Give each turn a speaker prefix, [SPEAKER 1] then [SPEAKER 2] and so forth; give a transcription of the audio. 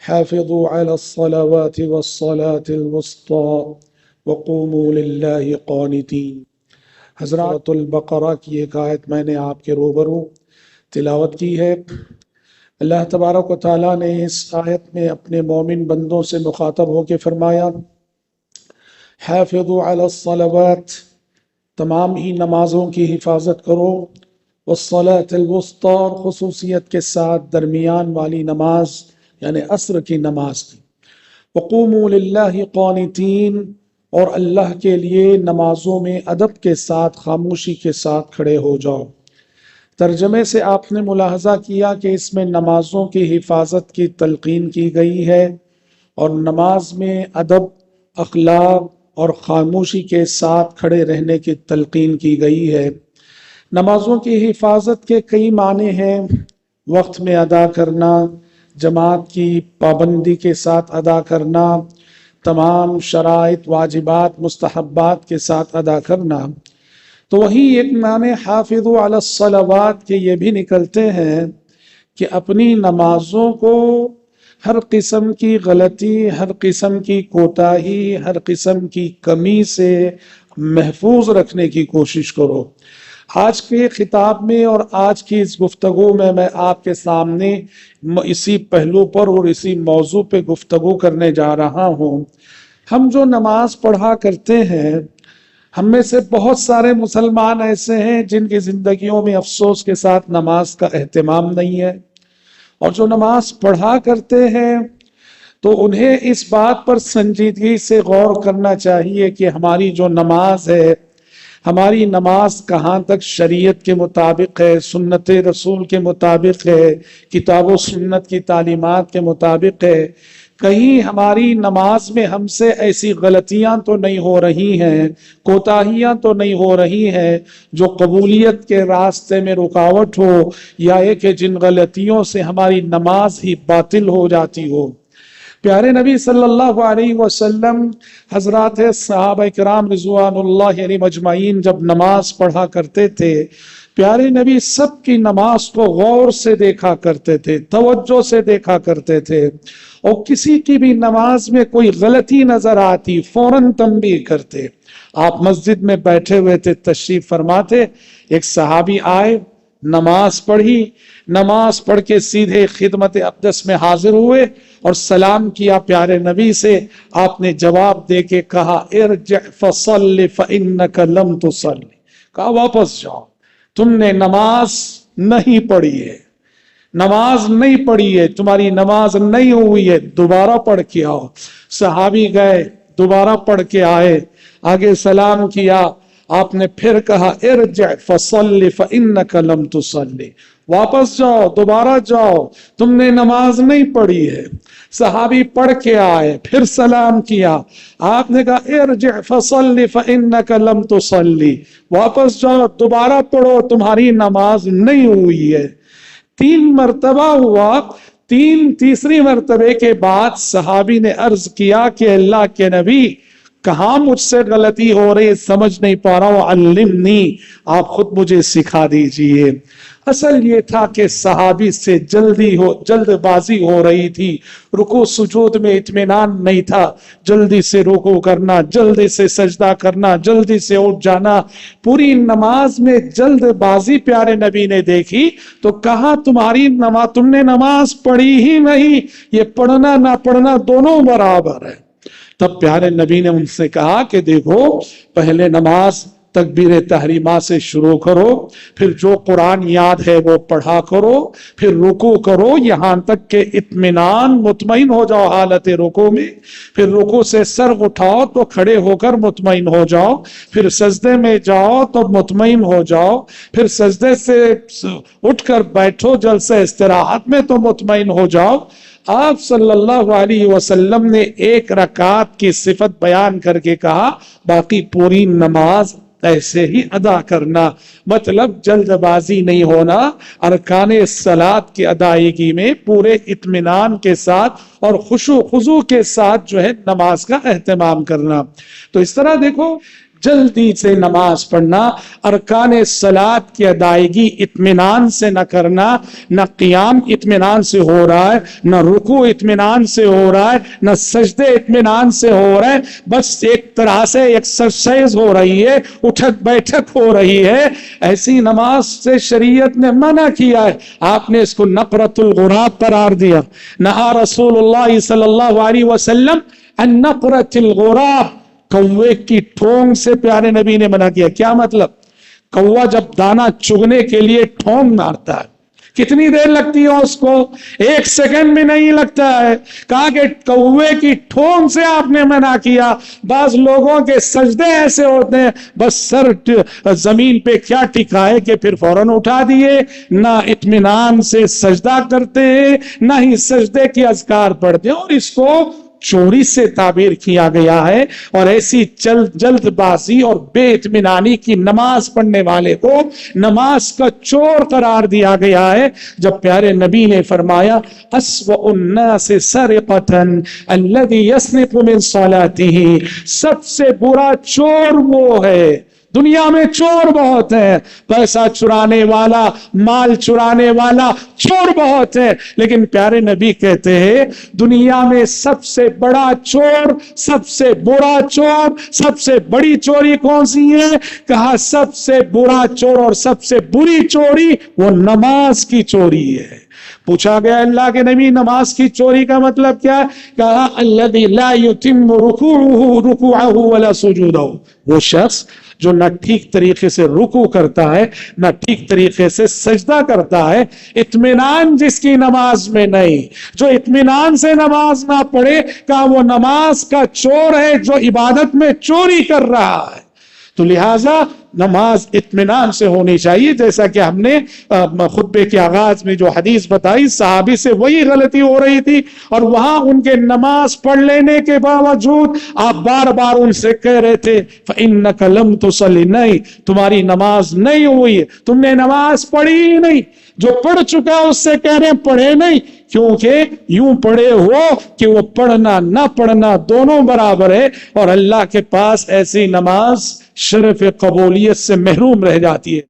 [SPEAKER 1] حافظوا على الصلوات والصلاة الوسطى وقوموا للہ قانتین۔ حضرات البقرہ کی ایک آیت میں نے آپ کے روبرو تلاوت کی ہے۔ اللہ تبارک و تعالیٰ نے اس آیت میں اپنے مومن بندوں سے مخاطب ہو کے فرمایا، حافظوا علی الصلوات، تمام ہی نمازوں کی حفاظت کرو، والصلاة الوسطی، اور خصوصیت کے ساتھ درمیان والی نماز یعنی عصر کی نماز کی، وقوموا للہ قانتین، اور اللہ کے لیے نمازوں میں ادب کے ساتھ خاموشی کے ساتھ کھڑے ہو جاؤ۔ ترجمے سے آپ نے ملاحظہ کیا کہ اس میں نمازوں کی حفاظت کی تلقین کی گئی ہے اور نماز میں ادب، اخلاق اور خاموشی کے ساتھ کھڑے رہنے کی تلقین کی گئی ہے۔ نمازوں کی حفاظت کے کئی معنی ہیں، وقت میں ادا کرنا، جماعت کی پابندی کے ساتھ ادا کرنا، تمام شرائط، واجبات، مستحبات کے ساتھ ادا کرنا۔ تو وہی ایک معنی حافظوا علی الصلوات کے یہ بھی نکلتے ہیں کہ اپنی نمازوں کو ہر قسم کی غلطی، ہر قسم کی کوتاہی، ہر قسم کی کمی سے محفوظ رکھنے کی کوشش کرو۔ آج کے خطاب میں اور آج کی اس گفتگو میں آپ کے سامنے اسی پہلو پر اور اسی موضوع پہ گفتگو کرنے جا رہا ہوں۔ ہم جو نماز پڑھا کرتے ہیں، ہم میں سے بہت سارے مسلمان ایسے ہیں جن کی زندگیوں میں افسوس کے ساتھ نماز کا اہتمام نہیں ہے، اور جو نماز پڑھا کرتے ہیں تو انہیں اس بات پر سنجیدگی سے غور کرنا چاہیے کہ ہماری جو نماز ہے، ہماری نماز کہاں تک شریعت کے مطابق ہے، سنت رسول کے مطابق ہے، کتاب و سنت کی تعلیمات کے مطابق ہے۔ کہیں ہماری نماز میں ہم سے ایسی غلطیاں تو نہیں ہو رہی ہیں، کوتاہیاں تو نہیں ہو رہی ہیں جو قبولیت کے راستے میں رکاوٹ ہو، یا یہ کہ جن غلطیوں سے ہماری نماز ہی باطل ہو جاتی ہو۔ پیارے نبی صلی اللہ علیہ وسلم، حضرات صحابہ کرام رضوان اللہ علیہم اجمعین جب نماز پڑھا کرتے تھے، پیارے نبی سب کی نماز کو غور سے دیکھا کرتے تھے، توجہ سے دیکھا کرتے تھے، اور کسی کی بھی نماز میں کوئی غلطی نظر آتی فوراً تنبیہ کرتے۔ آپ مسجد میں بیٹھے ہوئے تھے، تشریف فرماتے، ایک صحابی آئے، نماز پڑھی، نماز پڑھ کے سیدھے خدمت اقدس میں حاضر ہوئے اور سلام کیا پیارے نبی سے۔ آپ نے جواب دے کے کہا، ارجع فصل فإنک لم تصل، کہا واپس جاؤ، تم نے نماز نہیں پڑھی ہے، نماز نہیں پڑھی ہے، تمہاری نماز نہیں ہوئی ہے، دوبارہ پڑھ کے آؤ۔ صحابی گئے، دوبارہ پڑھ کے آئے، آگے سلام کیا، آپ نے پھر کہا، ارجع فصل فإنک لم تصلی، واپس جاؤ، دوبارہ جاؤ، تم نے نماز نہیں پڑھی ہے۔ صحابی پڑھ کے آئے، پھر سلام کیا، آپ نے کہا، ارجع فصل فإنک لم تصلی، واپس جاؤ، دوبارہ پڑھو، تمہاری نماز نہیں ہوئی ہے۔ 3 مرتبہ ہوا۔ تیسری مرتبے کے بعد صحابی نے عرض کیا کہ اللہ کے نبی، کہاں مجھ سے غلطی ہو رہی، سمجھ نہیں پا رہا ہوں، علمنی، آپ خود مجھے سکھا دیجئے۔ اصل یہ تھا کہ صحابی سے جلد بازی ہو رہی تھی، رکوع سجود میں اطمینان نہیں تھا، جلدی سے رکوع کرنا، جلدی سے سجدہ کرنا، جلدی سے اٹھ جانا، پوری نماز میں جلد بازی پیارے نبی نے دیکھی تو کہا، تم نے نماز پڑھی ہی نہیں، یہ پڑھنا نہ پڑھنا دونوں برابر ہے۔ تب پیارے نبی نے ان سے کہا کہ دیکھو، پہلے نماز تکبیر تحریمہ سے شروع کرو، پھر جو قرآن یاد ہے وہ پڑھا کرو، پھر رکوع کرو یہاں تک کہ اطمینان مطمئن ہو جاؤ حالت رکوع میں، پھر رکوع سے سر اٹھاؤ تو کھڑے ہو کر مطمئن ہو جاؤ، پھر سجدے میں جاؤ تو مطمئن ہو جاؤ، پھر سجدے سے اٹھ کر بیٹھو جلسہ استراحت میں تو مطمئن ہو جاؤ۔ آپ صلی اللہ علیہ وسلم نے 1 رکعت کی صفت بیان کر کے کہا، باقی پوری نماز ایسے ہی ادا کرنا، مطلب جلد بازی نہیں ہونا، ارکان الصلاۃ کی ادائیگی میں پورے اطمینان کے ساتھ اور خشوع خضوع کے ساتھ جو ہے نماز کا اہتمام کرنا۔ تو اس طرح دیکھو، جلدی سے نماز پڑھنا، ارکان صلات کی ادائیگی اطمینان سے نہ کرنا، نہ قیام اطمینان سے ہو رہا ہے، نہ رکوع اطمینان سے ہو رہا ہے، نہ سجدے اطمینان سے ہو رہے ہیں، بس ایک طرح سے ایکسرسائز ہو رہی ہے، اٹھک بیٹھک ہو رہی ہے، ایسی نماز سے شریعت نے منع کیا ہے۔ آپ نے اس کو نقرۃ الغراب قرار دیا۔ نہا رسول اللہ صلی اللہ علیہ وسلم ان نقرۃ الغراب، کوے کی ٹھونگ سے پیارے نبی نے منع کیا۔ کیا مطلب؟ کوا جب دانا چگنے کے لیے ٹھونگ مارتا ہے، کتنی دیر لگتی ہے اس کو؟ 1 سیکنڈ بھی نہیں لگتا ہے۔ کہا کہ کوے کی ٹھونگ سے آپ نے منع کیا۔ بعض لوگوں کے سجدے ایسے ہوتے ہیں، بس سر زمین پہ کیا ٹکائے کہ پھر فوراً اٹھا دیے، نہ اطمینان سے سجدہ کرتے ہیں، نہ ہی سجدے کے اذکار پڑھتے ہیں، اور اس کو چوری سے تعبیر کیا گیا ہے۔ اور ایسی جلد بازی اور بے اطمینانی کی نماز پڑھنے والے کو نماز کا چور قرار دیا گیا ہے۔ جب پیارے نبی نے فرمایا اسوأ الناس سرقۃ الذی یسرق من صلاته، سب سے برا چور وہ ہے، دنیا میں چور بہت ہیں، پیسہ چرانے والا، مال چرانے والا چور بہت ہے، لیکن پیارے نبی کہتے ہیں دنیا میں سب سے بڑا چور، سب سے برا چور، سب سے بڑی چوری کون سی ہے؟ کہا سب سے برا چور اور سب سے بری چوری وہ نماز کی چوری ہے۔ پوچھا گیا اللہ کے نبی نماز کی چوری کا مطلب کیا ہے؟ کہا الذی لا یتم رکوعہ ولا سجودہ، وہ شخص جو نہ ٹھیک طریقے سے رکوع کرتا ہے، نہ ٹھیک طریقے سے سجدہ کرتا ہے، اطمینان جس کی نماز میں نہیں، جو اطمینان سے نماز نہ پڑھے، کہا وہ نماز کا چور ہے جو عبادت میں چوری کر رہا ہے۔ تو لہٰذا نماز اطمینان سے ہونی چاہیے، جیسا کہ ہم نے خطبے کے آغاز میں جو حدیث بتائی، صحابی سے وہی غلطی ہو رہی تھی، اور وہاں ان کے نماز پڑھ لینے کے باوجود آپ بار بار ان سے کہہ رہے تھے فَإِنَّكَ لَمْ تُصَلِّ، نہیں تمہاری نماز نہیں ہوئی ہے، تم نے نماز پڑھی ہی نہیں۔ جو پڑھ چکا اس سے کہہ رہے ہیں پڑھے نہیں، کیونکہ یوں پڑھے ہو کہ وہ پڑھنا نہ پڑھنا دونوں برابر ہے، اور اللہ کے پاس ایسی نماز شرف قبولیت سے محروم رہ جاتی ہے۔